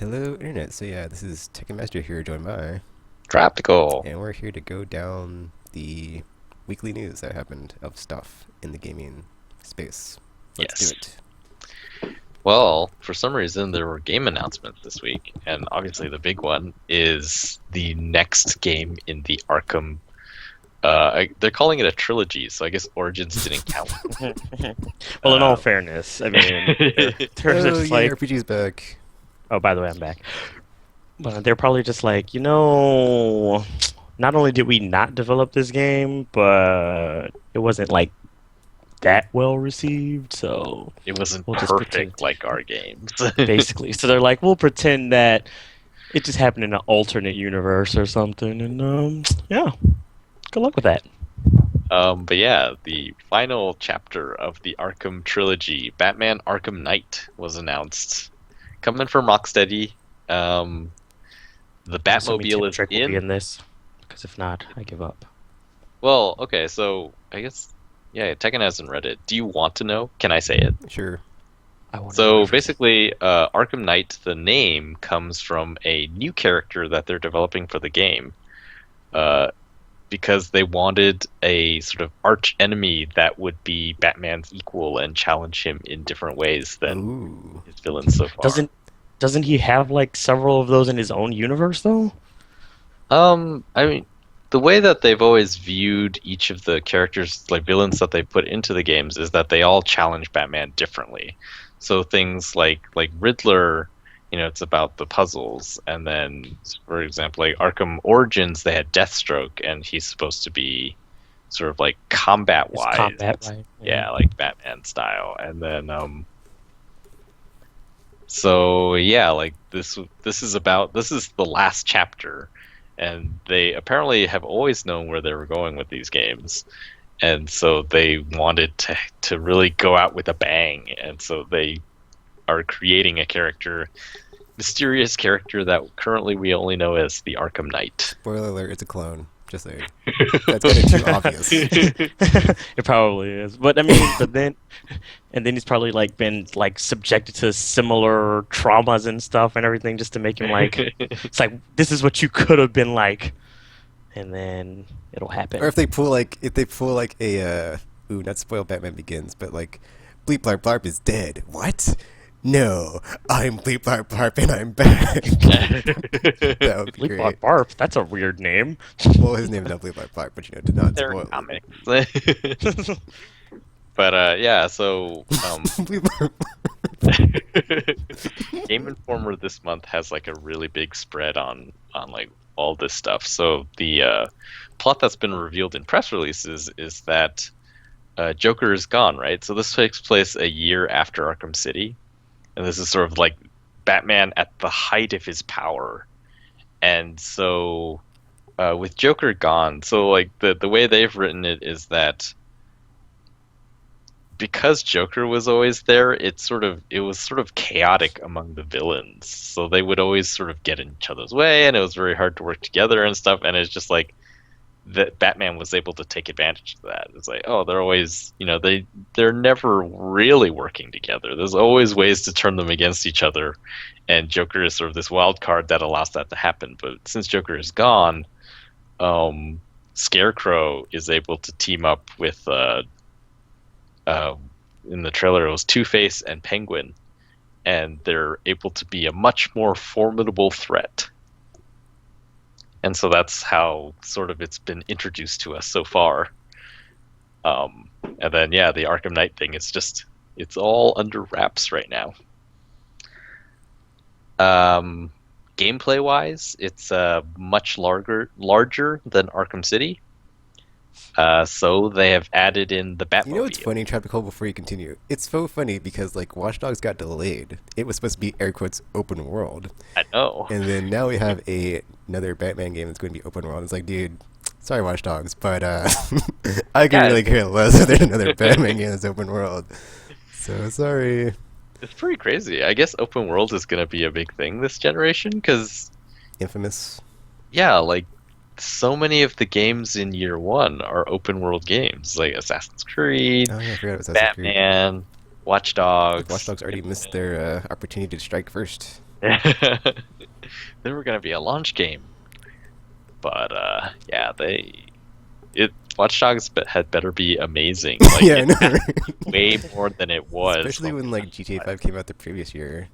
Hello, Internet. So yeah, this is Tech and Master here, joined by, Tropical. and we're here to go down the weekly news that happened of stuff in the gaming space. Let's do Yes. it. Well, for some reason, there were game announcements this week, and obviously the big one is the next game in the Arkham. They're calling it a trilogy, so I guess Origins didn't count. Well, in all Uh, fairness, I mean, they're Oh just yeah, like, RPG's back. oh, by the way, I'm back. But they're probably just like, not only did we not develop this game, but it wasn't like that well received, so it wasn't we'll just pretend, perfect like our games. basically. So they're like, we'll pretend that it just happened in an alternate universe or something, and yeah, good luck with that. But yeah, the final chapter of the Arkham trilogy, Batman Arkham Knight, was announced. Coming from Rocksteady. The I'm assuming Tim Batmobile is Drake will be in. in this, because if not, I give up. Well, okay, so I guess yeah, Tekken hasn't read it. Do you want to know? Can I say it? Sure. I want to know So everything. basically, Arkham Knight, the name comes from a new character that they're developing for the game, uh, because they wanted a sort of arch enemy that would be Batman's equal and challenge him in different ways than Ooh. his villains so far. Doesn't doesn't he have like several of those in his own universe though? I mean, the way that they've always viewed each of the characters, like villains that they put into the games, is that they all challenge Batman differently. So things like Riddler, it's about the puzzles, and then, for example, like Arkham Origins, they had Deathstroke, and he's supposed to be sort of like combat It's wise, combat, right? Yeah. yeah, like Batman style, and then so yeah, like this is the last chapter, and they apparently have always known where they were going with these games, and so they wanted to really go out with a bang, and so they are creating a mysterious character that currently we only know as the Arkham Knight. Spoiler alert: it's a clone. Just saying. That's kind of too obvious. It probably is. But I mean, and then he's probably like been like subjected to similar traumas and stuff and everything just to make him like it's like this is what you could have been like, and then it'll Or happen. if they pull like a ooh, not spoil Batman Begins, but like Bleep Blarp Blarp is dead. What? No, I'm Bleep Blarp Blarp and I'm back. That would be Bleep Barf great. Barf, that's a weird name. Well, his name's not Bleep Blarp Blarp, but to not They're spoil it. comics. But yeah, so Bleep Blarp. Game Informer this month has like a really big spread on like all this stuff. So the plot that's been revealed in press releases is that Joker is gone, right? So this takes place a year after Arkham City, and this is sort of like Batman at the height of his power. And so with Joker gone, so like the way they've written it is that because Joker was always there, it was sort of chaotic among the villains. So they would always sort of get in each other's way, and it was very hard to work together and stuff. And it's just like that Batman was able to take advantage of that. It's like, oh, they're always, they're never really working together. There's always ways to turn them against each other, and Joker is sort of this wild card that allows that to happen. But since Joker is gone, Scarecrow is able to team up with uh, in the trailer it was Two-Face and Penguin, and they're able to be a much more formidable threat. And so that's how sort of it's been introduced to us so far. And then yeah, the Arkham Knight thing is just it's all under wraps right now. Gameplay wise, it's much larger than Arkham City. So they have added in the You know what's Batmobile. funny, Tropical, before you continue? It's so funny because, like, Watch Dogs got delayed. It was supposed to be, air quotes, open world. I know. And then now we have another Batman game that's going to be open world. It's like, dude, sorry, Watch Dogs, but I could Yeah, really care less if there's another Batman game that's open world. So sorry. it's pretty crazy. I guess open world is going to be a big thing this generation because, Infamous. yeah, like so many of the games in year one are open world games, like Assassin's Creed, Oh yeah, I forgot it was Assassin's Creed. Batman, Watch Like Watch Dogs. Dogs already missed their opportunity to strike first. They were gonna be a launch game, but yeah, Watch Dogs had better be amazing. Like Yeah, I it know. had Right? way more than it was. Especially when like GTA 5 came out the previous year.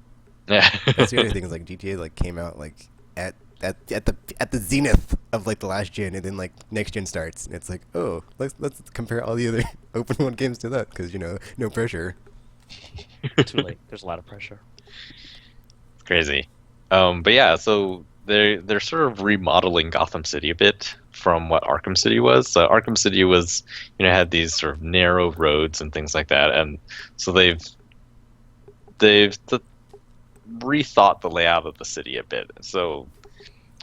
Yeah. That's the other thing is like GTA like came out like at at the zenith of like the last gen, and then like next gen starts, and it's like, oh, let's compare all the other open world games to that because no pressure. Too late. There's a lot of pressure. Crazy. But yeah, so they're sort of remodeling Gotham City a bit from what Arkham City was. So Arkham City was, had these sort of narrow roads and things like that, and so they've rethought the layout of the city a bit. So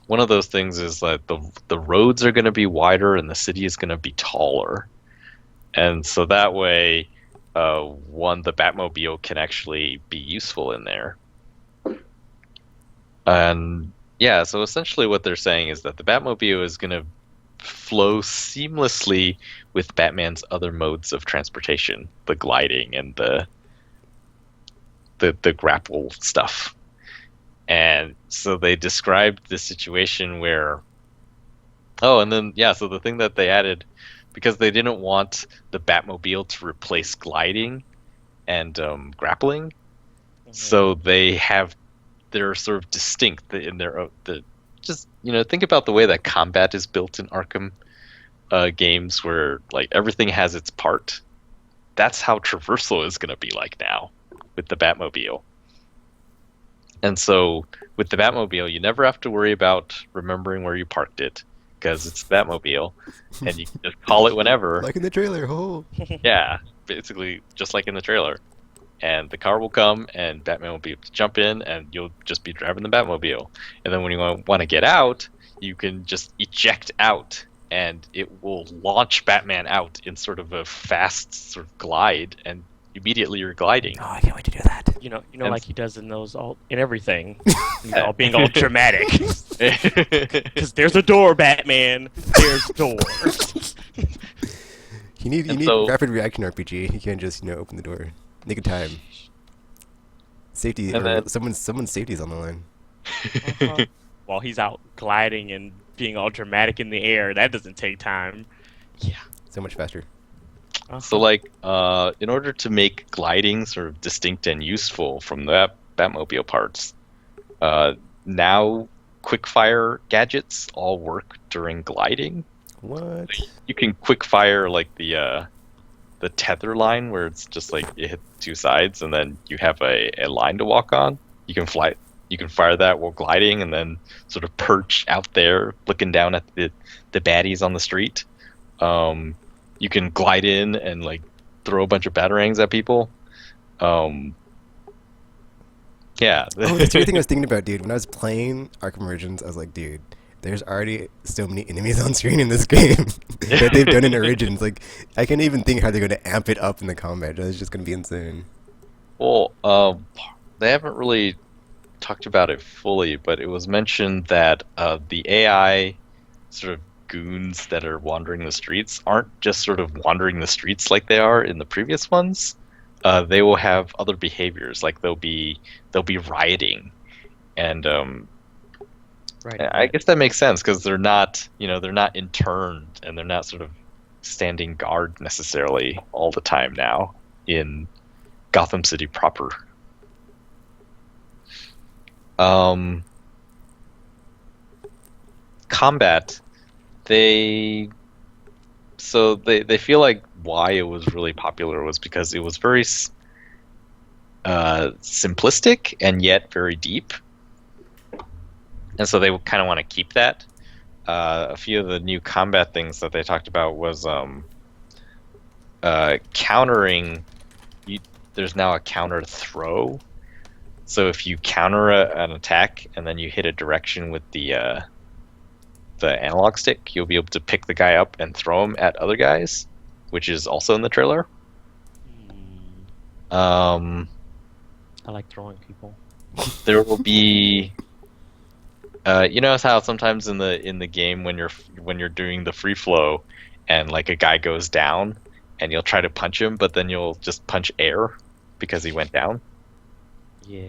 one of those things is that the roads are going to be wider and the city is going to be taller, and so that way, the Batmobile can actually be useful in there. And yeah, so essentially what they're saying is that the Batmobile is going to flow seamlessly with Batman's other modes of transportation, the gliding and the grapple stuff. And so they described the situation where and then yeah, so the thing that they added, because they didn't want the Batmobile to replace gliding and grappling, so they're sort of distinct in their just think about the way that combat is built in Arkham games, where like everything has its part. That's how traversal is going to be like now with the Batmobile. And so with the Batmobile, you never have to worry about remembering where you parked it because it's the Batmobile, and you can just call it whenever. Like in the trailer, oh. Yeah, basically just like in the trailer. And the car will come, and Batman will be able to jump in, and you'll just be driving the Batmobile. And then when you want to get out, you can just eject out, and it will launch Batman out in sort of a fast sort of glide, and immediately you're gliding. Oh, I can't wait to do that. Like he does in in everything. He's all being all dramatic. Because there's a door, Batman. There's a door. You need rapid reaction RPG. You can't just open the door. Nick of time. Safety. Someone's safety is on the line. While he's out gliding and being all dramatic in the air, that doesn't take time. Yeah. So much faster. So, like, in order to make gliding sort of distinct and useful from the Batmobile parts, now quickfire gadgets all work during gliding. What? You can quickfire like the tether line, where it's just like you hit two sides and then you have a line to walk on. You can fire that while gliding, and then sort of perch out there looking down at the baddies on the street. You can glide in and like throw a bunch of batarangs at people. Yeah. Oh, that's the other thing I was thinking about, dude. When I was playing Arkham Origins, I was like, dude, there's already so many enemies on screen in this game that they've done in Origins. Like, I can't even think how they're going to amp it up in the combat. It's just going to be insane. Well, they haven't really talked about it fully, but it was mentioned that the AI sort of goons that are wandering the streets aren't just sort of wandering the streets like they are in the previous ones. They will have other behaviors, like they'll be rioting, and Right. I guess that makes sense because they're not interned, and they're not sort of standing guard necessarily all the time now in Gotham City proper. Combat, they feel like why it was really popular was because it was very simplistic and yet very deep, and so they kind of want to keep that. A few of the new combat things that they talked about was countering. There's now a counter throw, so if you counter an attack and then you hit a direction with the analog stick, you'll be able to pick the guy up and throw him at other guys, which is also in the trailer. I like throwing people. There will be, you know how sometimes in the game when you're doing the free flow, and like a guy goes down, and you'll try to punch him, but then you'll just punch air because he went down. Yeah.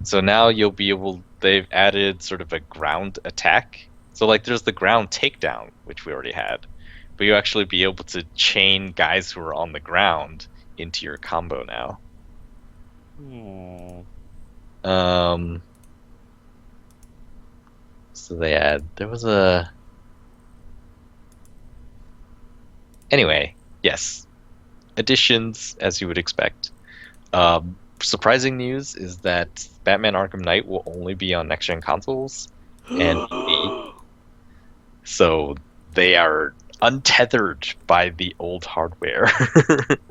So now you'll be able. They've added sort of a ground attack. So like, there's the ground takedown, which we already had, but you actually be able to chain guys who are on the ground into your combo now. Hmm. Um. So there was a. Anyway, yes, additions as you would expect. Surprising news is that Batman Arkham Knight will only be on next gen consoles and PC. So they are untethered by the old hardware,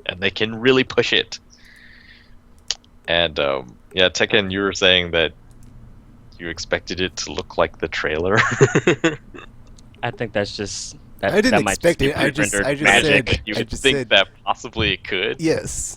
and they can really push it. And yeah, Tekken, you were saying that you expected it to look like the trailer. I think that's just I didn't that might just expect be it. I just pre-rendered said magic. You I would just think said that possibly it could. yes.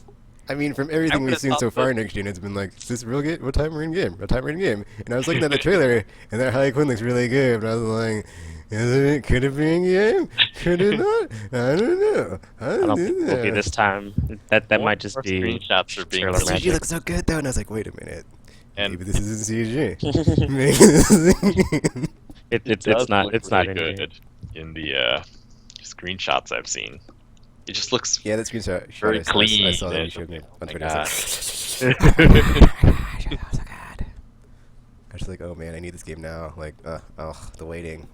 I mean, from I everything would we've have seen thought so far that. next gen, it's been like, is this real game? What time we're in game? What time we're in game? And I was looking at the trailer, and that Harley Quinn looks really good. And I was like, isn't it? Could it be in game? Could it not? I don't know. I don't think it will be this time. That More might and just more be screenshots are being trailer The CG magic. looks so good though, and I was like, wait a minute. and Maybe this isn't CG. it, Maybe this isn't. it does look it's really not in game. good in the screenshots I've seen. It just looks Yeah, that screenshot. very I clean. saw that you and- showed me oh on my Twitter. I God. was like, oh my gosh, that was so good. I was like, oh man, I need this game now. Like, the waiting.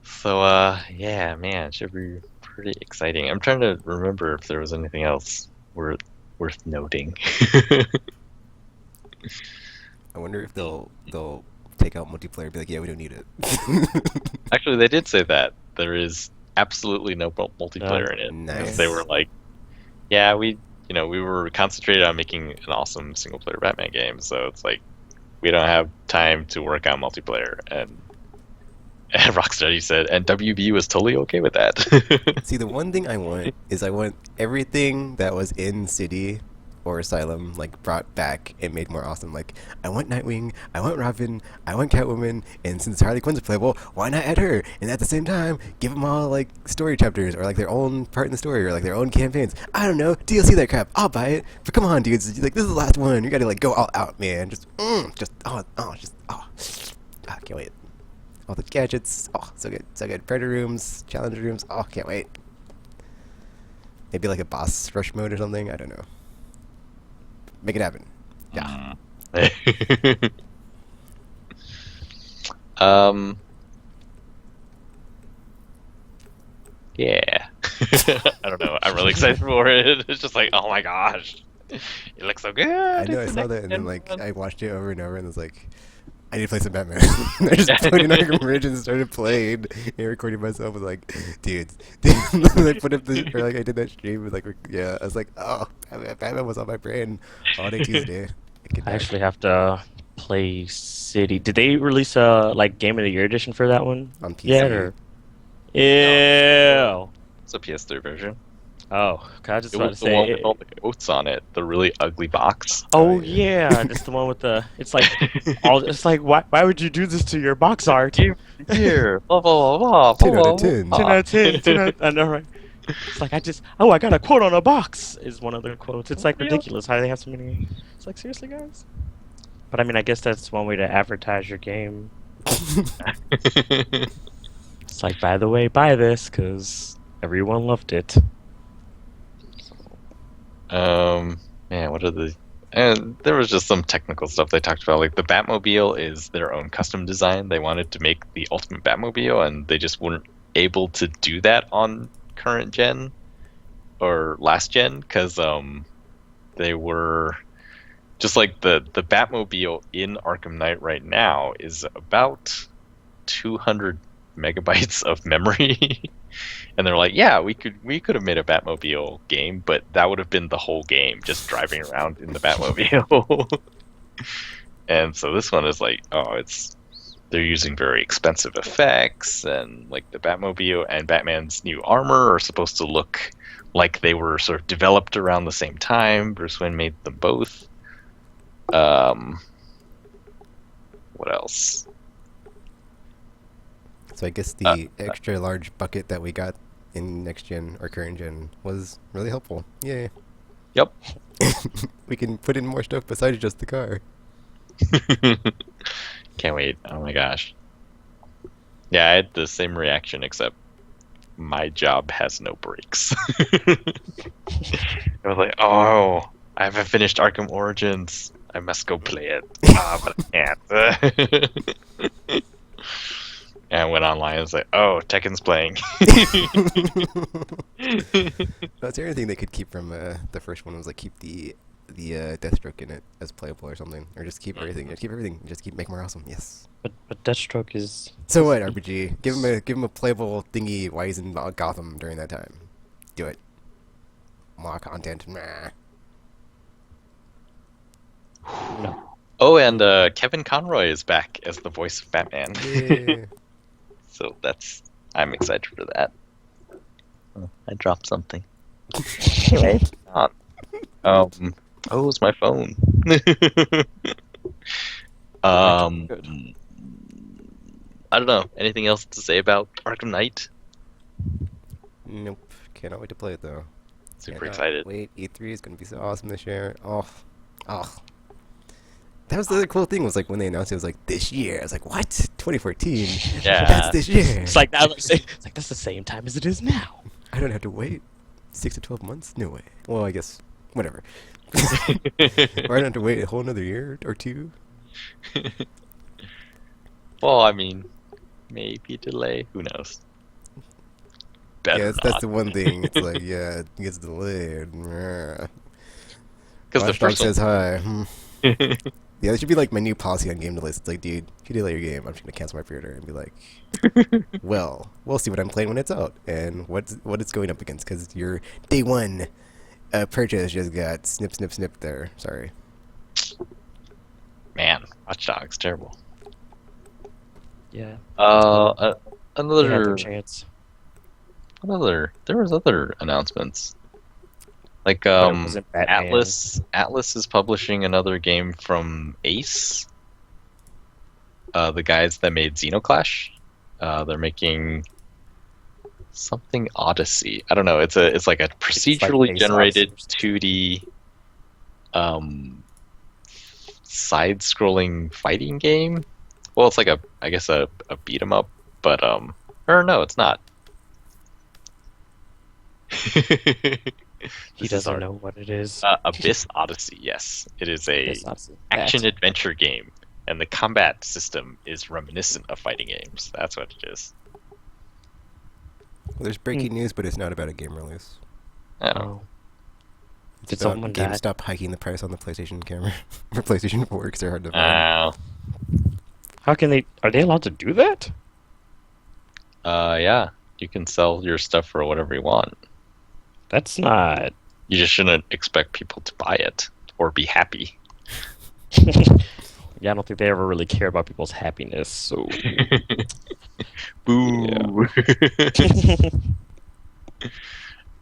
So yeah, man, it should be pretty exciting. I'm trying to remember if there was anything else worth noting. I wonder if they'll take out multiplayer and be like, yeah, we don't need it. Actually, they did say that there is absolutely no multiplayer in it. Nice. They were like, yeah, we were concentrated on making an awesome single player Batman game, so it's like we don't have time to work on multiplayer. And Rocksteady said, and WB was totally okay with that. See, the one thing I want is I want everything that was in City or Asylum like brought back and made more awesome. Like, I want Nightwing, I want Robin, I want Catwoman, and since Harley Quinn's playable, why not add her? And at the same time, give them all like story chapters or like their own part in the story or like their own campaigns. I don't know, DLC that crap. I'll buy it. But come on, dudes, like this is the last one. You gotta like go all out, man. I can't wait. All the gadgets. Oh, so good. So good. Predator rooms, challenge rooms. Oh, can't wait. Maybe like a boss rush mode or something. I don't know. Make it happen. Yeah. Yeah. I don't know. I'm really excited for it. It's just like, oh my gosh, it looks so good. I know I It's saw the that and then next like gen I watched it over and over and was like, I need to play some Batman. I just put in Arkham Ridge and started playing and recording myself with like, dudes. I put up the, or like I did that stream with like, yeah, I was like, oh, Batman was on my brain all day Tuesday. I actually have to play City. Did they release a like Game of the Year edition for that one On PC. yet? Or ew. It's a PS3 version. Oh, 'cause I was just It about to was the one with say. all the quotes on it. The really ugly box. Oh Oh, yeah, that's the one with the. It's like all. It's like why would you do this to your box art? Here, blah blah blah blah. 10 out blah, of 10. blah, 10 blah. out of 10. 10 out I know, right? It's like I got a quote on a box is one of the quotes. It's like ridiculous how they have so many. It's like seriously, guys. But I mean, I guess that's one way to advertise your game. It's like, by the way, buy this because everyone loved it. Man, what are the? And there was just some technical stuff they talked about. Like the Batmobile is their own custom design. They wanted to make the ultimate Batmobile, and they just weren't able to do that on current gen or last gen because they were just like the Batmobile in Arkham Knight right now is about 200 megabytes of memory. And they're like, yeah, we could have made a Batmobile game, but that would have been the whole game, just driving around in the Batmobile. And so this one is like, they're using very expensive effects, and like the Batmobile and Batman's new armor are supposed to look like they were sort of developed around the same time. Bruce Wayne made them both. What else? So I guess the extra large bucket that we got in next gen or current gen was really helpful. Yay. Yep. We can put in more stuff besides just the car. Can't wait. Oh my gosh. Yeah, I had the same reaction except my job has no breaks. I was like, oh, I haven't finished Arkham Origins. I must go play it. But I can't. And I went online and was like, oh, Tekken's playing. That's the only thing they could keep from the first one was like keep the Deathstroke in it as playable or something, or just keep everything. Just keep everything. Just keep make more awesome. Yes. But Deathstroke is. So what, RPG? Give him a playable thingy while he's in Gotham during that time. Do it. More content. Nah. No. Oh, and Kevin Conroy is back as the voice of Batman. Yeah. So I'm excited for that. Oh, I dropped something. Anyway. Oh, it's my phone. Good. I don't know. Anything else to say about Arkham Knight? Nope. Cannot wait to play it though. Super Cannot excited. Wait, E3 is gonna be so awesome this year. Oh. That was the other cool thing was like when they announced it was like this year. I was like, what? 2014? Yeah. That's this year. It's like now. It's like that's the same time as it is now. I don't have to wait 6 to 12 months. No way. Well, I guess whatever. Or I don't have to wait a whole another year or two. Well, I mean, maybe delay. Who knows? Better Yeah, that's not. the one thing. It's like, yeah, it gets delayed. Because the Watchdog first says hi. one. Yeah, that should be like my new policy on game delays. It's like, dude, if you delay your game, I'm just gonna cancel my pre-order and be like, well, we'll see what I'm playing when it's out and what it's going up against. Because your day one purchase just got snip there. Sorry. Man, Watch Dogs terrible. Yeah. Uh, They had another their chance. there was other announcements. Like But it wasn't Batman. Atlas is publishing another game from Ace. The guys that made Xenoclash. They're making something Odyssey. I don't know. It's like a procedurally Ace generated Odyssey. 2D side-scrolling fighting game. Well, it's like I guess a beat 'em up, but or no, it's not. He doesn't know what it is. Abyss Odyssey, yes. It is a Abyss Odyssey. action-adventure game, and the combat system is reminiscent of fighting games. That's what it is. Well, there's breaking news, but it's not about a game release. I don't know. Oh. It's Did about someone die? GameStop hiking the price on the PlayStation camera for PlayStation 4 because they're hard to Oh. find. How can they? Are they allowed to do that? Yeah. You can sell your stuff for whatever you want. That's not. You just shouldn't expect people to buy it or be happy. Yeah, I don't think they ever really care about people's happiness. So. Boo.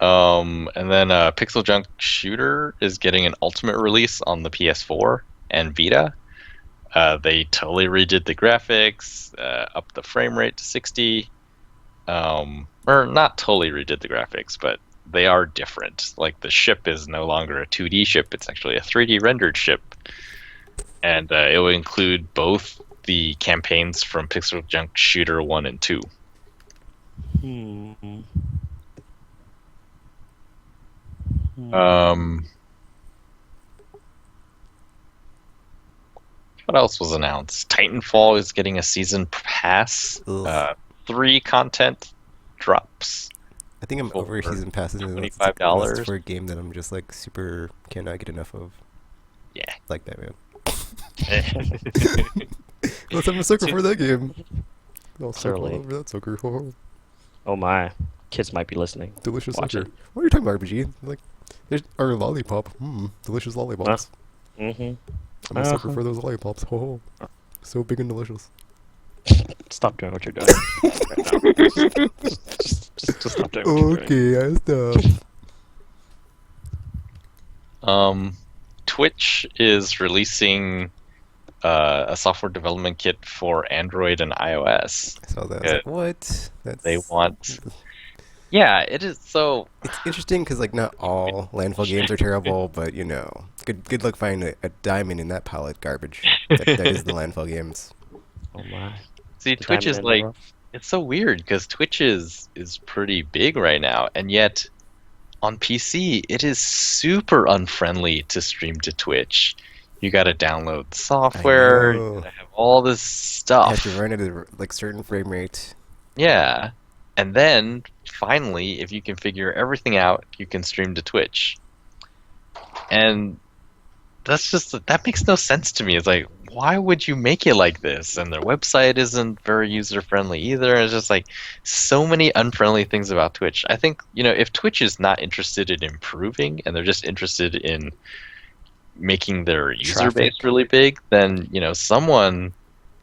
And then Pixel Junk Shooter is getting an ultimate release on the PS4 and Vita. They totally redid the graphics, upped the frame rate to 60. Or not totally redid the graphics, but they are different. Like the ship is no longer a 2D ship; it's actually a 3D rendered ship, and it will include both the campaigns from Pixel Junk Shooter 1 and 2. Hmm. What else was announced? Titanfall is getting a season pass. Ugh. 3 content drops. I think I'm over For season passes. $25. For a game that I'm just like super cannot get enough of. Yeah. Like that, man. Well, I'm a sucker for that game. I'll circle Clearly. over that sucker. Oh, Oh my, kids might be listening. delicious Watch sucker. it. What are you talking about, RPG? Like, there's our lollipop. Delicious lollipops. Mm-hmm. I'm a sucker Uh-huh. for those lollipops. Oh, so big and delicious. Stop doing what you're doing. just stop doing what you're doing. Okay, I stop. Twitch is releasing a software development kit for Android and iOS. I saw that. I was like, what? That's They want Yeah, it is. So It's interesting because like not all landfill games are terrible, but good luck finding a diamond in that pile of garbage. That is the landfill games. Oh my, see, the Twitch diamond is in the like rough. it's so weird because Twitch is pretty big right now, and yet on PC it is super unfriendly to stream to Twitch. You got to download I software, you know. got to have all this I have to stuff. run at a like certain frame rate. Yeah. And then finally, if you can figure everything out, you can stream to Twitch. And that makes no sense to me. It's like, why would you make it like this? And their website isn't very user friendly either. It's just like so many unfriendly things about Twitch. I think, if Twitch is not interested in improving and they're just interested in making their user base Traffic. really big, then, someone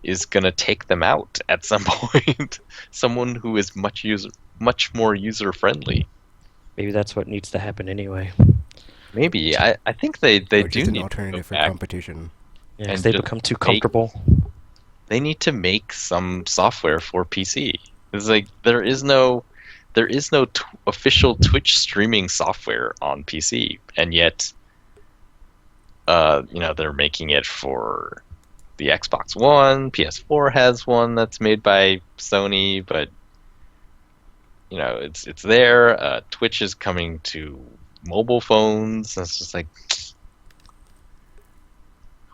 is gonna take them out at some point. Someone who is much more user friendly. Maybe that's what needs to happen anyway. Maybe I think they Or do just an need to go alternative for back competition. Yeah, 'cause and they just become too make comfortable. they need to make some software for PC. It's like there is no official Twitch streaming software on PC, and yet they're making it for the Xbox One. PS4 has one that's made by Sony, but it's there. Twitch is coming to mobile phones. And it's just like,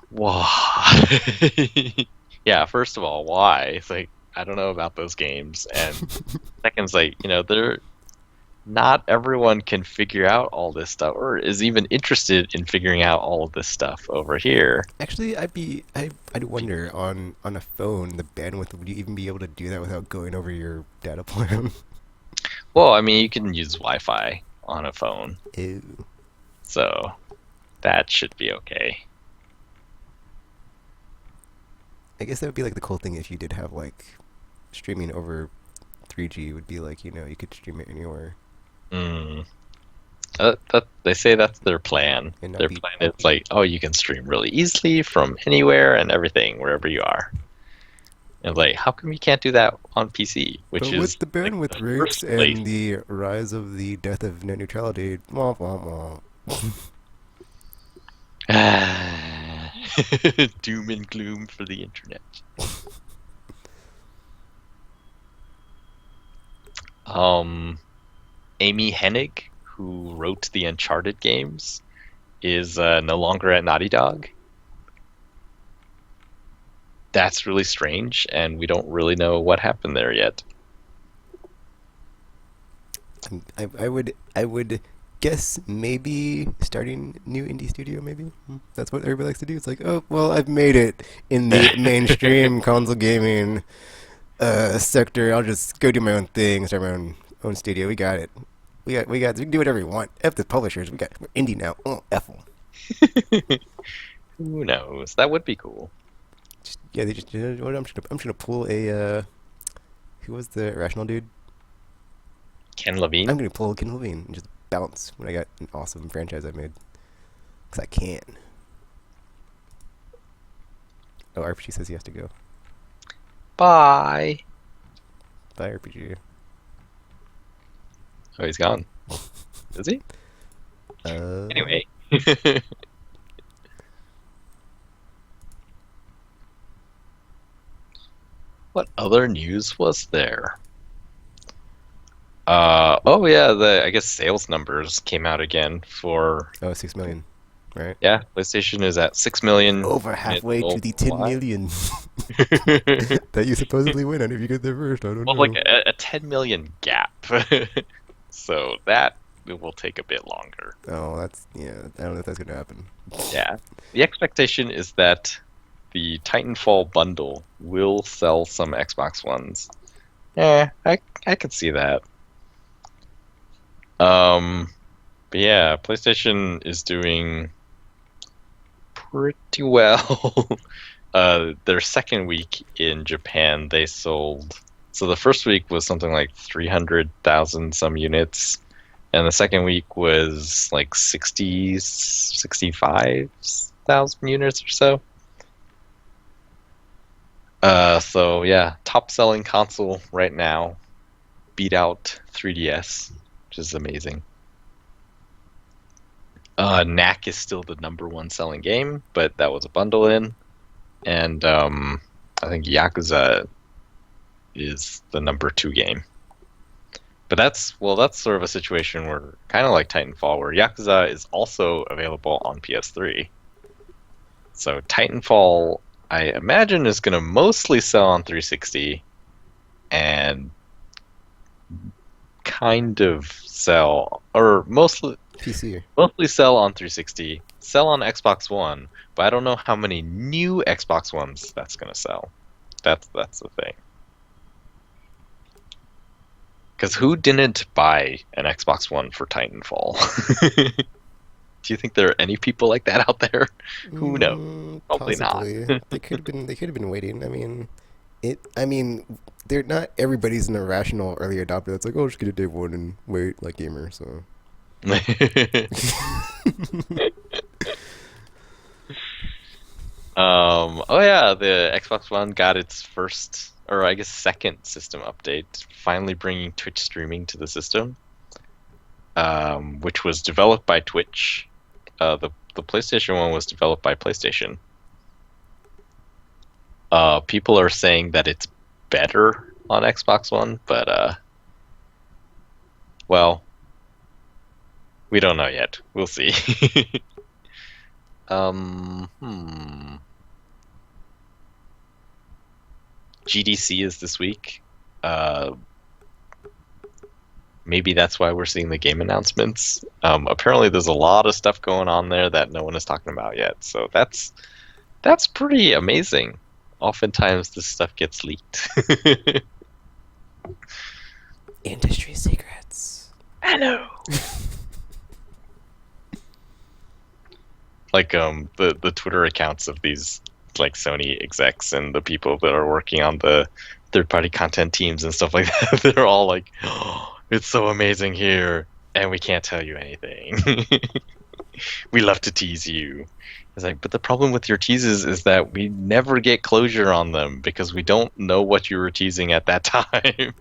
why? Yeah, first of all, why? It's like I don't know about those games, and second is like they're not everyone can figure out all this stuff or is even interested in figuring out all of this stuff over here. Actually, I'd wonder on a phone the bandwidth, would you even be able to do that without going over your data plan? Well, I mean, you can use Wi-Fi on a phone, Ew. so that should be okay. I guess that would be like the cool thing if you did have like streaming over 3G would be like, you could stream it anywhere Mm. They say that's their plan. and not Their be. plan is like, oh, you can stream really easily from anywhere and everything, wherever you are. And like, how come you can't do that on PC? Which But with is the like bandwidth the rates first place. and the rise of the death of net neutrality, wah, wah, wah. Doom and gloom for the internet. Um, Amy Hennig, who wrote the Uncharted games, is no longer at Naughty Dog. That's really strange, and we don't really know what happened there yet. I would guess maybe starting new indie studio. Maybe. That's what everybody likes to do. It's like, oh well, I've made it in the mainstream console gaming sector. I'll just go do my own thing, start my own studio. We got it. We can do whatever we want. F the publishers. We're indie now. Oh, F 'em. Who knows? That would be cool. Yeah, they just. What I'm just gonna pull a. Who was the Irrational dude? Ken I'm Levine? gonna pull Ken Levine and just bounce when I got an awesome franchise I made. Cause I can. Oh, RPG says he has to go. Bye. Bye, RPG. Oh, he's gone. Is he? Uh, Anyway. What other news was there? Oh yeah, the I guess sales numbers came out again for Oh, 6 million, right? yeah, PlayStation is at 6 million Over units halfway to the 10 worldwide. million that you supposedly win on if you get there first. I don't Well, like know. a 10 million gap. So that will take a bit longer. Oh, yeah. I don't know if that's gonna happen. Yeah. The expectation is that the Titanfall bundle will sell some Xbox Ones. Yeah, I could see that. Um, but yeah, PlayStation is doing pretty well. Their second week in Japan, they sold. So the first week was something like 300,000 some units, and the second week was like 65,000 units or so. So yeah, top selling console right now. beat out 3DS, which is amazing. Knack is still the number one selling game, but that was a bundle in, and I think Yakuza is the number two game. But that's sort of a situation where kind of like Titanfall, where Yakuza is also available on PS3. So Titanfall, I imagine, is going to mostly sell on 360 and kind of sell, or PC. mostly sell on 360, sell on Xbox One, but I don't know how many new Xbox Ones that's going to sell. That's the thing. Because who didn't buy an Xbox One for Titanfall? Do you think there are any people like that out there? Who knows? Probably not. Possibly. They could have been. They could have been waiting. I mean, it. I mean, they're not. Everybody's an irrational early adopter. That's like, oh, just get a day one and wait, like gamer. So. Oh yeah, the Xbox One got its first, or I guess second system update, finally bringing Twitch streaming to the system, which was developed by Twitch. The PlayStation One was developed by PlayStation. People are saying that it's better on Xbox One, but well, we don't know yet. We'll see. Hmm. GDC is this week. Maybe that's why we're seeing the game announcements. Apparently, there's a lot of stuff going on there that no one is talking about yet. So that's pretty amazing. Oftentimes, this stuff gets leaked. Industry secrets. Hello. Like the Twitter accounts of these like Sony execs and the people that are working on the third party content teams and stuff like that, they're all like, oh, it's so amazing here and we can't tell you anything. We love to tease you. It's like, but the problem with your teases is that we never get closure on them because we don't know what you were teasing at that time.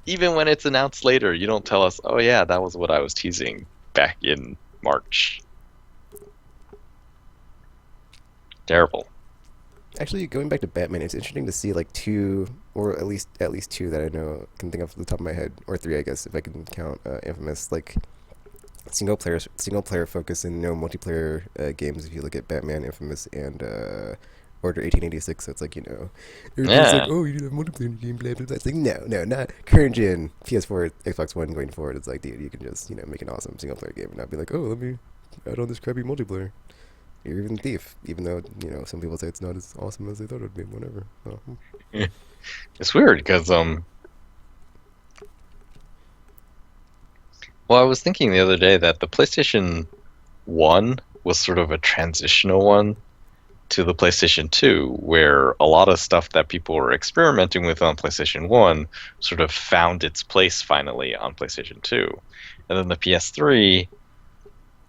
Even when it's announced later, you don't tell us, oh yeah, that was what I was teasing back in March. Terrible. Actually, going back to Batman, it's interesting to see like two, or at least two that I know can think of off the top of my head, or three, I guess, if I can count Infamous, like single player focus and no multiplayer games. If you look at Batman, Infamous, and Order 1886, so it's like, everybody's like, Yeah. oh, you need a multiplayer game, blah blah blah. It's like, no, not current gen PS4, Xbox One going forward. It's like, dude, you can just make an awesome single player game and not be like, oh, let me add on this crappy multiplayer. Or even Thief, even though some people say it's not as awesome as they thought it would be. Whatever. Oh. It's weird because well, I was thinking the other day that the PlayStation 1 was sort of a transitional one to the PlayStation 2, where a lot of stuff that people were experimenting with on PlayStation 1 sort of found its place finally on PlayStation 2. And then the PS3,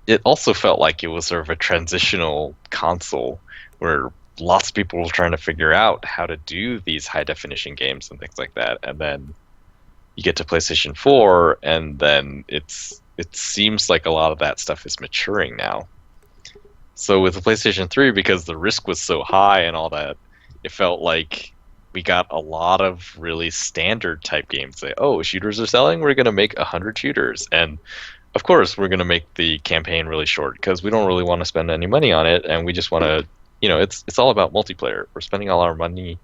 it also felt like it was sort of a transitional console where lots of people were trying to figure out how to do these high definition games and things like that. And then you get to PlayStation 4, and then it seems like a lot of that stuff is maturing now. So with the PlayStation 3, because the risk was so high and all that, it felt like we got a lot of really standard type games. Like, oh, shooters are selling, we're going to make 100 shooters. And of course, we're going to make the campaign really short because we don't really want to spend any money on it, and we just want to, it's all about multiplayer. We're spending all our money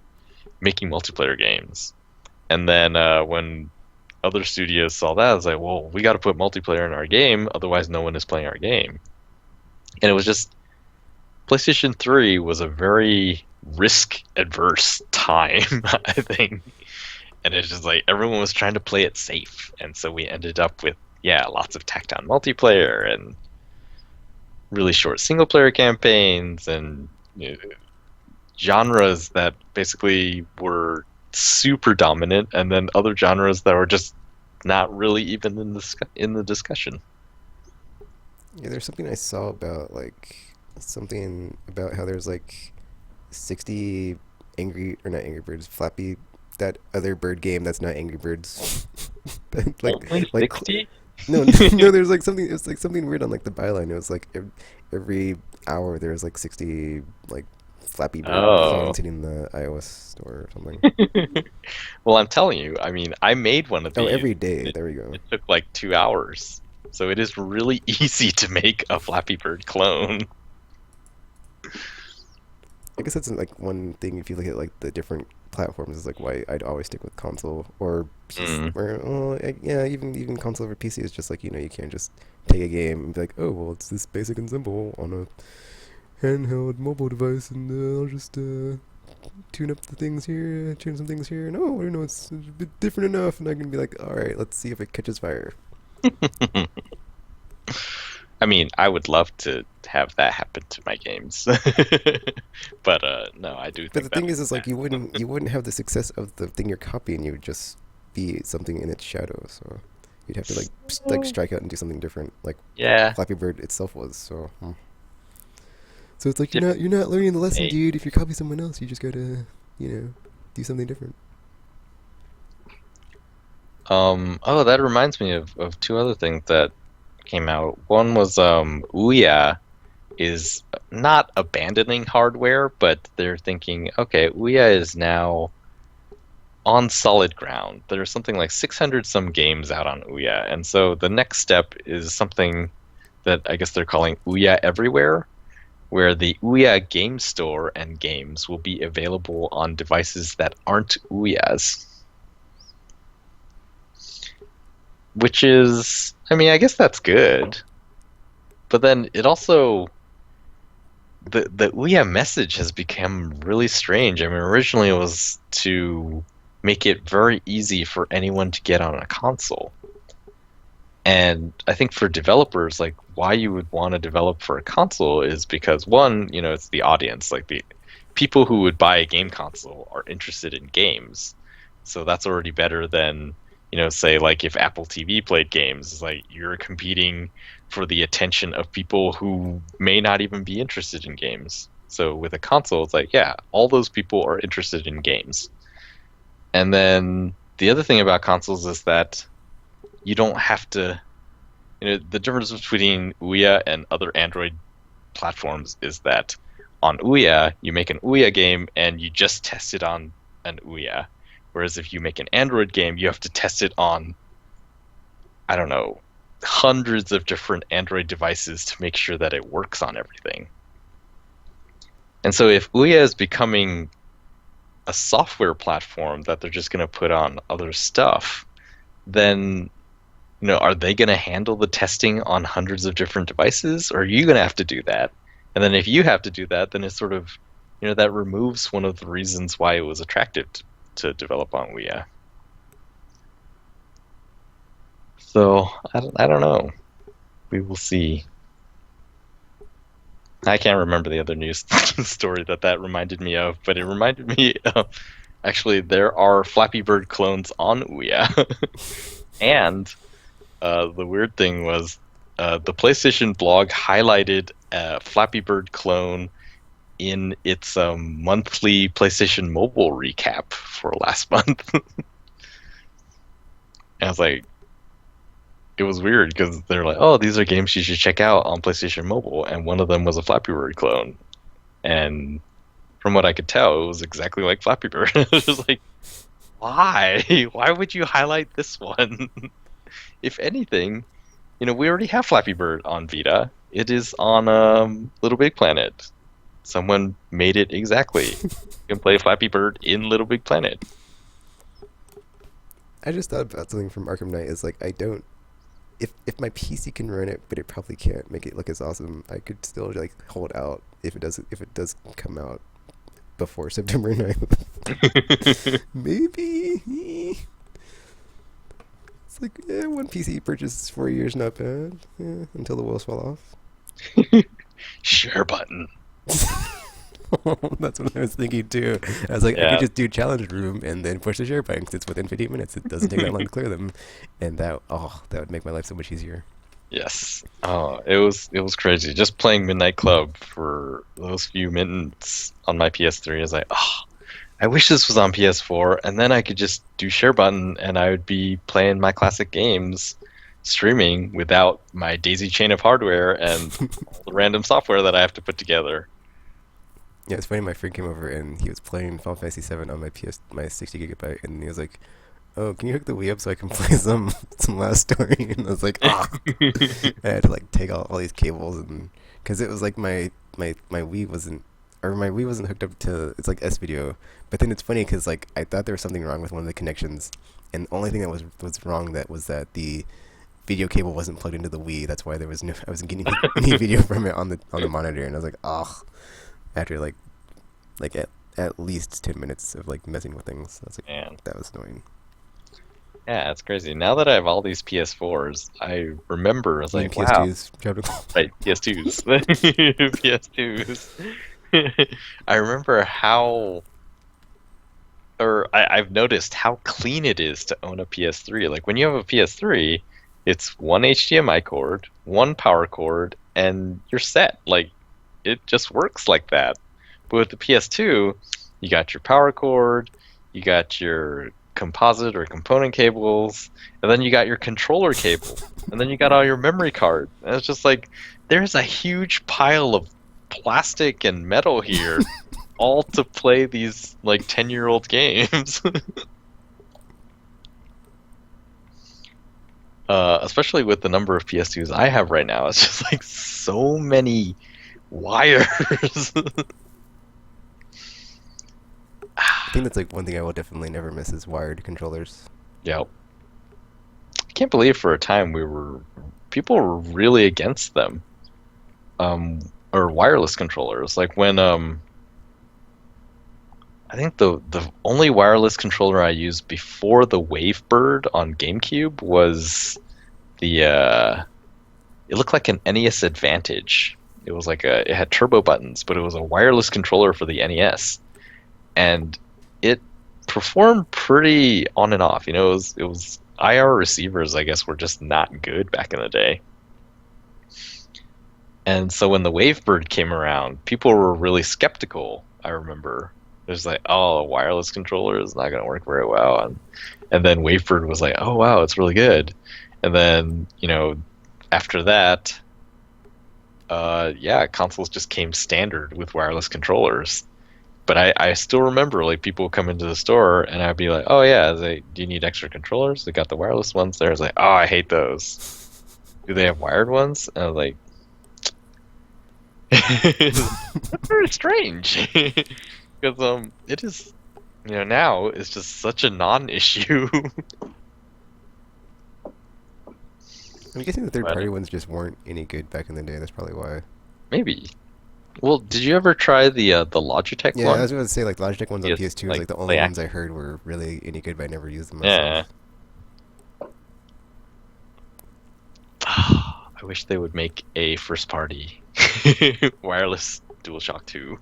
making multiplayer games. And then when other studios saw that, it's like, well, we got to put multiplayer in our game, otherwise no one is playing our game. And it was just, PlayStation 3 was a very risk-adverse time, I think. And it's just like everyone was trying to play it safe, and so we ended up with lots of tacked-on multiplayer and really short single-player campaigns and genres that basically were super dominant, and then other genres that were just not really even in the discussion. Yeah, there's something I saw about something about how there's 60 angry, or not Angry Birds, Flappy, that other bird game that's not Angry Birds. Only like 60? no, no. There's like something. It was like something weird on like the byline. It was like every hour there's like 60 like Flappy Bird Oh. clones hitting the iOS store or something. Well, I'm telling you, I mean, I made one of Oh, these. every day. It, There we go. it took like 2 hours. So it is really easy to make a Flappy Bird clone. I guess that's like one thing if you look at like the different platforms is like why I'd always stick with console or PC. Mm. Or yeah, even console over PC is just like you can't just take a game and be like, oh well, it's this basic and simple on a handheld mobile device, and I'll just tune up the things here, change some things here. No, it's a bit different enough, and I can be like, all right, let's see if it catches fire. I mean, I would love to have that happen to my games. But no, I do But the think that thing is would like you wouldn't have the success of the thing you're copying. You would just be something in its shadow. So you'd have to like So, strike out and do something different, like yeah. Flappy Bird itself was. So so it's like Different you're not learning the lesson, way. dude. If you copy someone else, you just gotta do something different. Oh, that reminds me of two other things that came out. One was Ouya is not abandoning hardware, but they're thinking, okay, Ouya is now on solid ground. There's something like 600 some games out on Ouya, and so the next step is something that I guess they're calling Ouya Everywhere, where the Ouya game store and games will be available on devices that aren't Ouyas. Which is, I mean, I guess that's good. But then it also, the Ouya message has become really strange. I mean, originally it was to make it very easy for anyone to get on a console. And I think for developers, like why you would want to develop for a console is because one, it's the audience. Like the people who would buy a game console are interested in games. So that's already better than, say like if Apple TV played games, it's like you're competing for the attention of people who may not even be interested in games. So with a console, it's like, yeah, all those people are interested in games. And then the other thing about consoles is that you don't have to, the difference between Ouya and other Android platforms is that on Ouya, you make an Ouya game and you just test it on an Ouya. Whereas if you make an Android game, you have to test it on, I don't know, hundreds of different Android devices to make sure that it works on everything. And so if Ouya is becoming a software platform that they're just going to put on other stuff, then are they going to handle the testing on hundreds of different devices, or are you going to have to do that? And then if you have to do that, then it's sort of, that removes one of the reasons why it was attractive to develop on Ouya. So I don't know. We will see. I can't remember the other news story that reminded me of, but it reminded me of actually there are Flappy Bird clones on Ouya, and the weird thing was the PlayStation blog highlighted a Flappy Bird clone in its monthly PlayStation Mobile recap for last month. And I was like, it was weird because they're like, oh, these are games you should check out on PlayStation Mobile, and one of them was a Flappy Bird clone. And from what I could tell, it was exactly like Flappy Bird. I was just like, why? Why would you highlight this one? If anything, we already have Flappy Bird on Vita. It is on Little Big Planet. Someone made it exactly. You can play Flappy Bird in Little Big Planet. I just thought about something from Arkham Knight. Is like I don't. If my PC can run it, but it probably can't make it look as awesome, I could still like hold out if it does come out before September 9th. Maybe. It's like, yeah, one PC purchase 4 years, not bad. Yeah, until the wheels fall off. Share button. That's what I was thinking too. I was like, I Yeah. could just do challenge room and then push the share button because it's within 15 minutes. It doesn't take that long to clear them, and that would make my life so much easier. Yes. Oh, it was crazy. Just playing Midnight Club for those few minutes on my PS3 is like, I wish this was on PS4, and then I could just do share button, and I would be playing my classic games, streaming without my daisy chain of hardware and all the random software that I have to put together. Yeah, it's funny. My friend came over and he was playing Final Fantasy 7 on my 60 gigabyte, and he was like, "Oh, can you hook the Wii up so I can play some last story?" And I was like, "Ah!" I had to like take out all these cables, and because it was like my Wii wasn't, or my Wii wasn't hooked up to, it's like S video. But then it's funny because like I thought there was something wrong with one of the connections, and the only thing that was wrong that was that the video cable wasn't plugged into the Wii. That's why there was no, I wasn't getting any video from it on the monitor, and I was like, "Oh." After like at least 10 minutes of like messing with things, I was like, Man, that was annoying. yeah, it's crazy. Now that I have all these PS4s, I remember I was You mean like, wow, PS2s, Chapter? right, PS2s, PS2s. I remember how, or I've noticed how clean it is to own a PS3. Like when you have a PS3, it's one HDMI cord, one power cord, and you're set. Like it just works like that. But with the PS2, you got your power cord, you got your composite or component cables, and then you got your controller cable, and then you got all your memory card. And it's just like there's a huge pile of plastic and metal here, all to play these like 10-year-old games. Especially with the number of PS2s I have right now, it's just like so many wires. I think that's like one thing I will definitely never miss is wired controllers. Yep. I can't believe for a time people were really against them. Or wireless controllers. Like when I think the only wireless controller I used before the Wavebird on GameCube was the it looked like an NES Advantage. It was like it had turbo buttons, but it was a wireless controller for the NES, and it performed pretty on and off. You know, it was IR receivers, I guess, were just not good back in the day. And so when the Wavebird came around, people were really skeptical. I remember it was like, oh, a wireless controller is not going to work very well, and then Wavebird was like, oh wow, it's really good. And then after that, yeah, consoles just came standard with wireless controllers. But I still remember like people would come into the store and I'd be like, oh yeah, do you need extra controllers? They got the wireless ones there. I was like, oh, I hate those. Do they have wired ones? And I was like, that's very strange. Because it is, now it's just such a non-issue. I'm guessing the third But party ones just weren't any good back in the day. That's probably why. maybe. Well, did you ever try the Logitech Yeah, I one? was going to say like Logitech ones on Yes, PS2 is like like the only play ones I heard were really any good, but I never used them myself. Yeah. I wish they would make a first party wireless DualShock 2.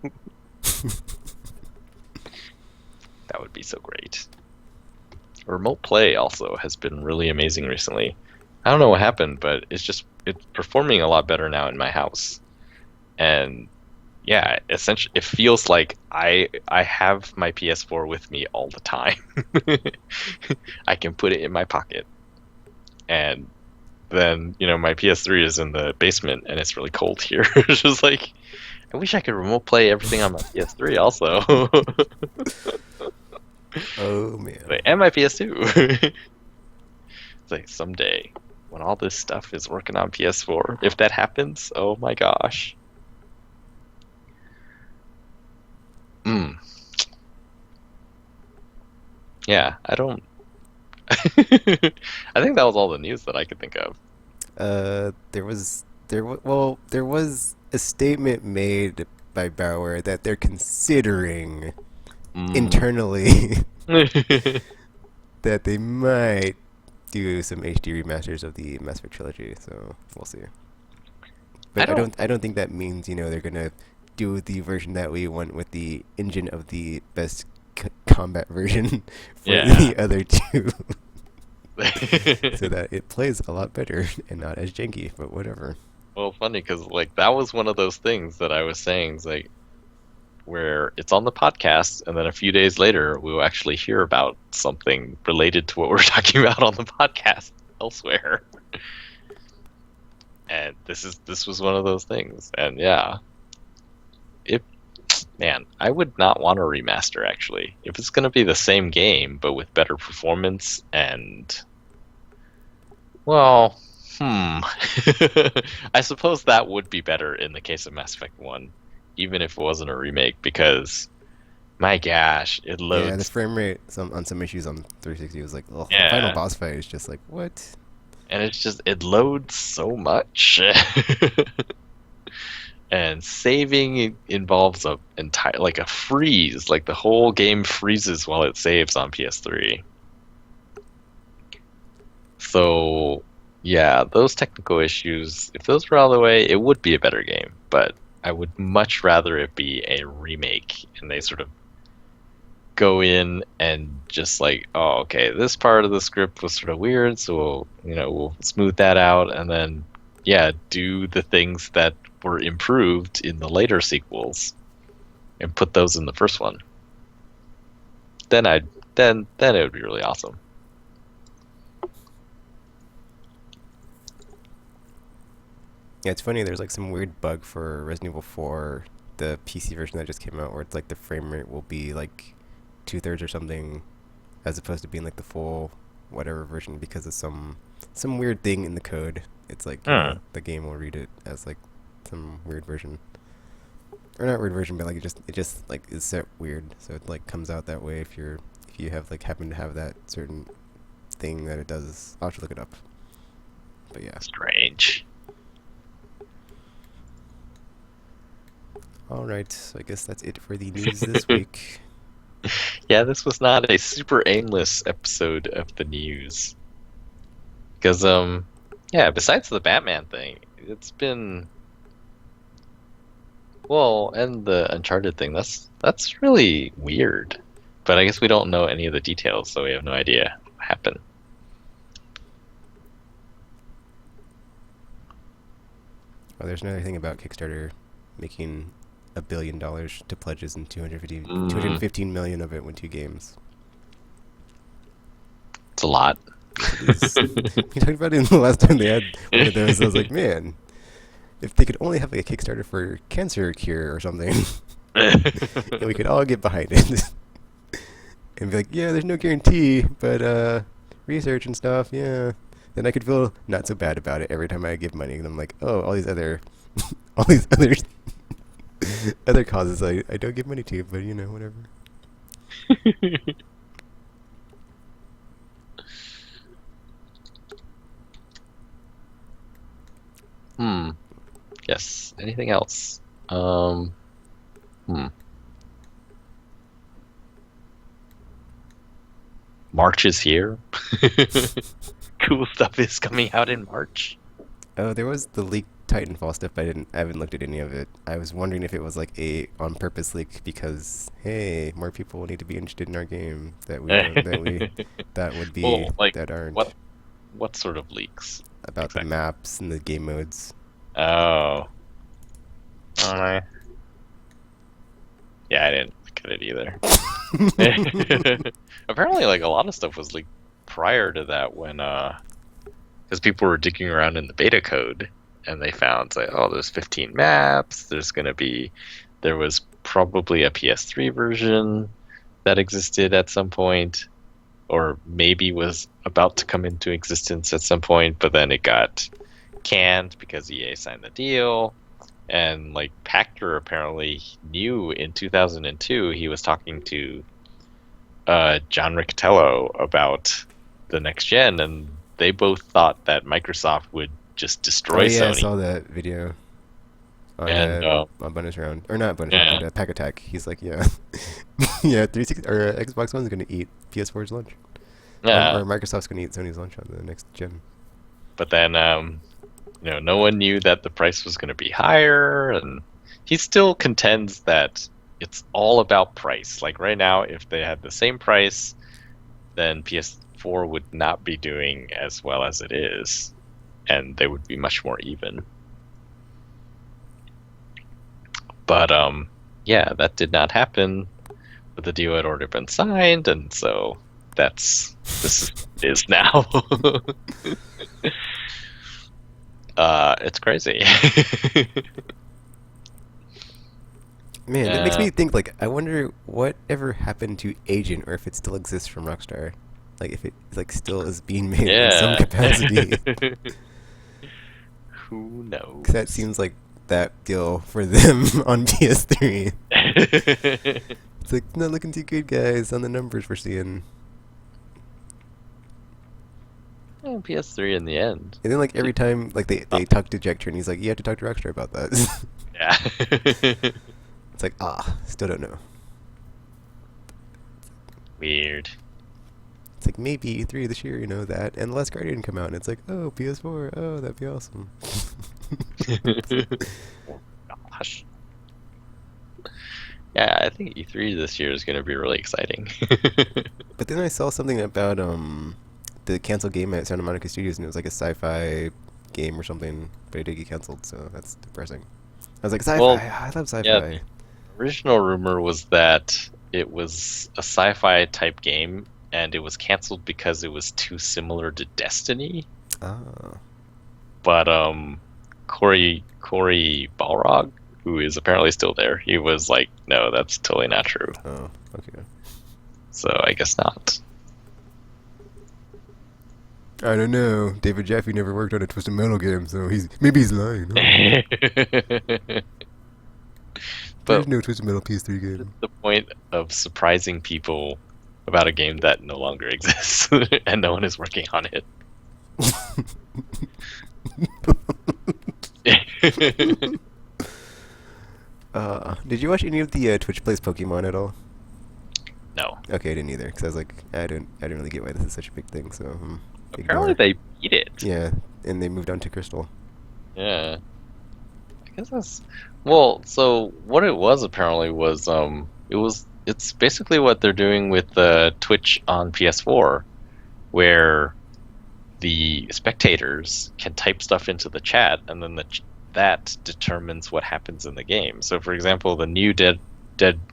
That would be so great. Remote play also has been really amazing recently. I don't know what happened, but it's performing a lot better now in my house. And yeah, essentially it feels like I have my PS4 with me all the time. I can put it in my pocket. And then, my PS3 is in the basement and it's really cold here. It's just like I wish I could remote play everything on my PS3 also. Oh man. And my PS2. It's like someday when all this stuff is working on PS4, if that happens, oh my gosh. Yeah, I don't. I think that was all the news that I could think of. There was a statement made by BioWare that they're considering internally that they might do some HD remasters of the Mass Effect trilogy. So we'll see. But I don't think that means they're gonna do the version that we want with the engine of the best combat version for the other two. So that it plays a lot better and not as janky, but whatever. Well, funny because like that was one of those things that I was saying. It's like where it's on the podcast, and then a few days later, we will actually hear about something related to what we're talking about on the podcast elsewhere. And this was one of those things. And yeah, man, I would not want a remaster actually. If it's going to be the same game but with better performance and well, I suppose that would be better in the case of Mass Effect 1, even if it wasn't a remake, because my gosh, it Yeah, the loads. frame rate on some issues on 360 was like, oh, the final Yeah, boss fight is just like, what? and it loads so much. And saving involves a entire like a freeze, like the whole game freezes while it saves on PS3. So yeah, those technical issues, if those were out of the way, it would be a better game. But I would much rather it be a remake and they sort of go in and just like, oh, okay, this part of the script was sort of weird, so we'll smooth that out, and then yeah, do the things that were improved in the later sequels and put those in the first one. Then then it would be really awesome. Yeah, it's funny. There's like some weird bug for Resident Evil 4, the PC version that just came out, where it's like the frame rate will be like 2/3 or something, as opposed to being like the full whatever version because of some weird thing in the code. It's like the game will read it as like some weird version, or not weird version, but like it just like is set weird, so it like comes out that way if you have like happen to have that certain thing that it does. I'll have to look it up. But yeah. Strange. All right, so I guess that's it for the news this week. Yeah, this was not a super aimless episode of the news. Because yeah, besides the Batman thing, it's been well, and the Uncharted thing, that's really weird. But I guess we don't know any of the details, so we have no idea what happened. Oh, there's another thing about Kickstarter making $1 billion to pledges and 215 million of it went to games. It's a lot. Yes, it is. We talked about it in the last time they had one of those. I was like, man, if they could only have like a Kickstarter for cancer cure or something, and we could all get behind it. And be like, yeah, there's no guarantee, but research and stuff, yeah. Then I could feel not so bad about it every time I give money. And I'm like, oh, all these other other causes I don't give money to, but whatever. Yes. Anything else? Hmm. March is here. Cool stuff is coming out in March. Oh, there was the leaked Titanfall stuff, but I haven't looked at any of it. I was wondering if it was like a on purpose leak because hey, more people need to be interested in our game that we that would be Well, like, that aren't what sort of leaks? about the exactly? maps and the game modes. Oh. Uh, yeah, I didn't look at it either. Apparently, like a lot of stuff was leaked prior to that when because people were digging around in the beta code and they found like, oh, there's 15 maps. There was probably a PS3 version that existed at some point, or maybe was about to come into existence at some point, but then it got canned because EA signed the deal. And like Pachter apparently knew in 2002 he was talking to John Riccitello about the next gen, and they both thought that Microsoft would just destroy Oh yeah, I Sony. saw that video on And on bonus round or not bonus round, but Pack Attack. He's like, yeah, yeah, 360 or Xbox One's gonna eat PS4's lunch, yeah, or Microsoft's gonna eat Sony's lunch on the next gen. but then no one knew that the price was going to be higher, and he still contends that it's all about price. Like right now, if they had the same price, then PS4 would not be doing as well as it is, and they would be much more even. But yeah, that did not happen. But the deal had already been signed, and so this is now. It's crazy. Man, that makes Yeah, me think, like, I wonder what ever happened to Agent, or if it still exists from Rockstar. Like, if it, like, still is being made in some yeah. capacity. Who Because that knows? seems like that deal for them on PS3. It's like, not looking too good, guys, on the numbers we're seeing. Yeah, PS3 in the end. And then, like, every time, like, Oh, they talk to Jack and he's like, you have to talk to Rockstar about that. yeah. It's like, still don't know. Weird. It's like, maybe E3 this year, that, and The Last Guardian come out, and it's like, oh, PS4, oh, that'd be awesome. Oh, gosh. Yeah, I think E3 this year is going to be really exciting. But then I saw something about the canceled game at Santa Monica Studios, and it was like a sci-fi game or something, but it did get canceled, so that's depressing. I was like, sci-fi, Well, I love yeah, sci-fi. the original rumor was that it was a sci-fi type game, and it was canceled because it was too similar to Destiny. Ah, But Corey Balrog, who is apparently still there, he was like, no, that's totally not true. oh, okay. So I guess not. I don't know. David Jaffe never worked on a Twisted Metal game, so maybe he's lying. There's But no Twisted Metal PS3 what's game. the point of surprising people about a game that no longer exists and no one is working on it? Did you watch any of the Twitch Plays Pokemon at all? No. Okay, I didn't either, because I was like, I didn't really get why this is such a big thing, so Apparently ignore. they beat it. Yeah, and they moved on to Crystal. Yeah. I guess that's well, so what it was apparently was it's basically what they're doing with Twitch on PS4, where the spectators can type stuff into the chat, and then that determines what happens in the game. So, for example, the new Dead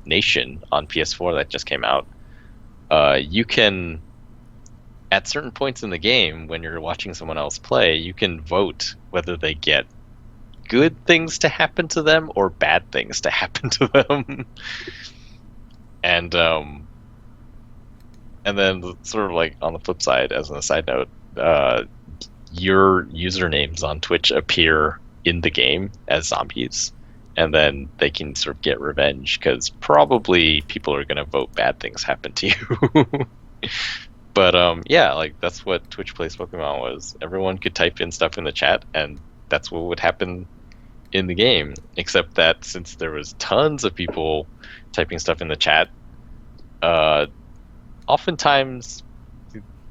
Nation on PS4 that just came out, you can, at certain points in the game, when you're watching someone else play, you can vote whether they get good things to happen to them or bad things to happen to them. and then sort of like on the flip side, as a side note, your usernames on Twitch appear in the game as zombies, and then they can sort of get revenge because probably people are going to vote bad things happen to you. But yeah, like that's what Twitch Plays Pokemon was. Everyone could type in stuff in the chat, and that's what would happen in the game. Except that since there was tons of people typing stuff in the chat, oftentimes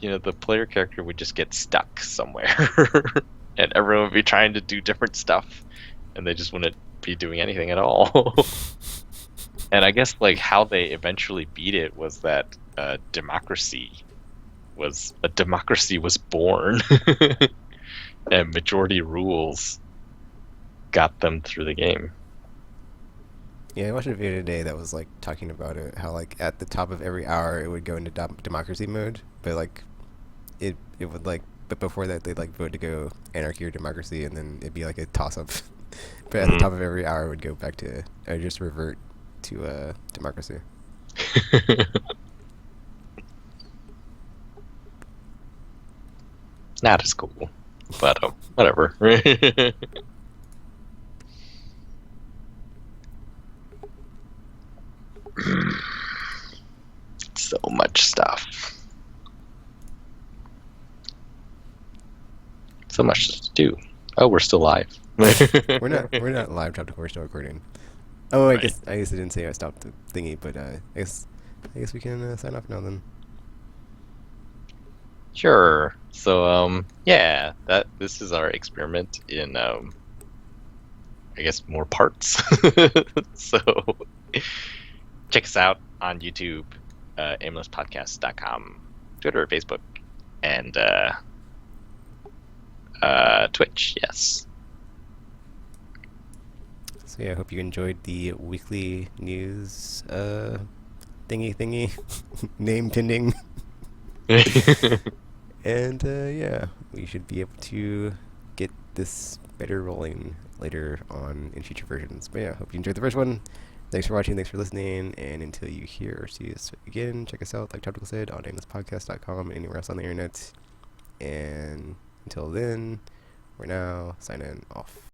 the player character would just get stuck somewhere, and everyone would be trying to do different stuff, and they just wouldn't be doing anything at all. And I guess like how they eventually beat it was that democracy was born, and majority rules got them through the game. Yeah, I watched a video today that was like talking about it, how like at the top of every hour it would go into democracy mode, but like it would like, but before that they'd like vote to go anarchy or democracy, and then it'd be like a toss up. But at the top of every hour it would go back to, just revert to democracy. Not as cool, but whatever. So much stuff. So much to do. Oh, we're still live. We're not live, dropped. We're still recording. Oh, I Right. guess I didn't say I stopped the thingy, but I guess we can sign off now then. Sure. So yeah, this is our experiment in I guess more parts. So check us out on YouTube, aimlesspodcast.com, Twitter, Facebook, and Twitch. Yes. So yeah, I hope you enjoyed the weekly news thingy name pending. And yeah, we should be able to get this better rolling later on in future versions. But yeah, hope you enjoyed the first one. Thanks for watching, thanks for listening, and until you hear or see us again, check us out, like Topical said, on aimlesspodcast.com and anywhere else on the internet. And until then, we're now signing off.